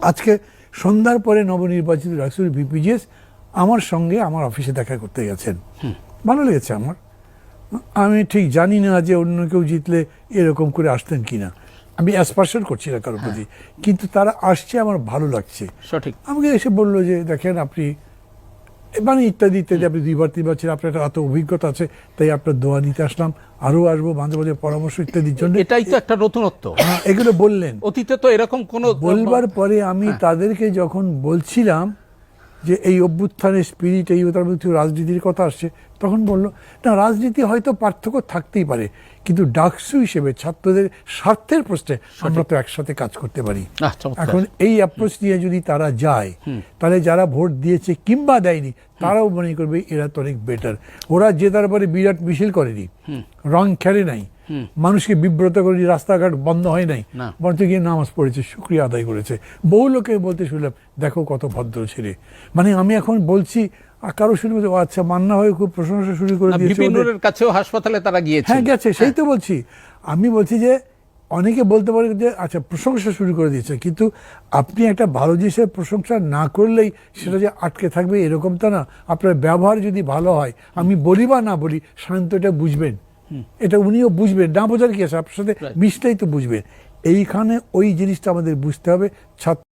আজকে সন্ধ্যার পরে নবনির্বাচিত ডাকসুর ভিপিজিএস আমার সঙ্গে আমার অফিসে দেখা করতে গেছেন। ভালো লেগেছে আমার। আমি ঠিক জানি না যে অন্য কেউ জিতলে এরকম করে আসতেন কিনা, আমি অ্যাসপারশন করছি না কারোর প্রতি, কিন্তু তারা আসছে আমার ভালো লাগছে। সঠিক। আমাকে এসে বললো যে দেখেন আপনি মানে ইত্যাদি ইত্যাদি, আপনি 2বার 3বার ছিলেন, আপনার এত অভিজ্ঞতা আছে, তাই আপনার দোয়া নিতে আসলাম, আরও আসবো, মাঝে মাঝে পরামর্শ ইত্যাদির জন্য। এটাই তো একটা নতুনত্ব। এগুলো বললেন, অতীতে তো এরকম কোনো বলবার পরে আমি তাদেরকে যখন বলছিলাম যে এই অভ্যুত্থানের স্পিরিট, এই তার মধ্যে রাজনীতির কথা আসছে, তখন বললো না, রাজনীতি হয়তো পার্থক্য থাকতেই পারে, কিন্তু ডাকসু হিসেবে ছাত্রদের স্বার্থের প্রশ্নে আমরা তো একসাথে কাজ করতে পারি। এখন এই অ্যাপ্রোচ নিয়ে যদি তারা যায়, তাহলে যারা ভোট দিয়েছে কিংবা দেয়নি তারাও মনে করবে এরা তো অনেক বেটার। ওরা যে তারপরে বিরাট মিছিল করেনি, রং খেলে নাই, মানুষকে বিব্রত করেনি, রাস্তাঘাট বন্ধ হয় নাই, বরঞ্চ গিয়ে নামাজ পড়েছে, শুকরিয়া আদায় করেছে। বহু লোকে বলতে শুনলাম, দেখো কত ভদ্র ছেলে। মানে আমি এখন বলছি, কারো শুনে বলছে, আচ্ছা মান্না হয়ে খুব প্রশংসা শুরু করে দিয়েছে, বিপিনুরের কাছেও হাসপাতালে তারা গিয়েছে। হ্যাঁ গেছে, সেই তো বলছি। আমি বলছি যে অনেকে বলতে পারে যে আচ্ছা প্রশংসা শুরু করে দিয়েছে, কিন্তু আপনি একটা ভালো জিনিসের প্রশংসা না করলেই সেটা যে আটকে থাকবে এরকম তো না। আপনার ব্যবহার যদি ভালো হয়, আমি বলি বা না বলি, শান্ত এটা বুঝবেন, এটা উনিও বুঝবেন, না বোঝার কি আছে, আপনার সাথে মিশলেই তো বুঝবেন। এইখানে ওই জিনিসটা আমাদের বুঝতে হবে। ছাত্র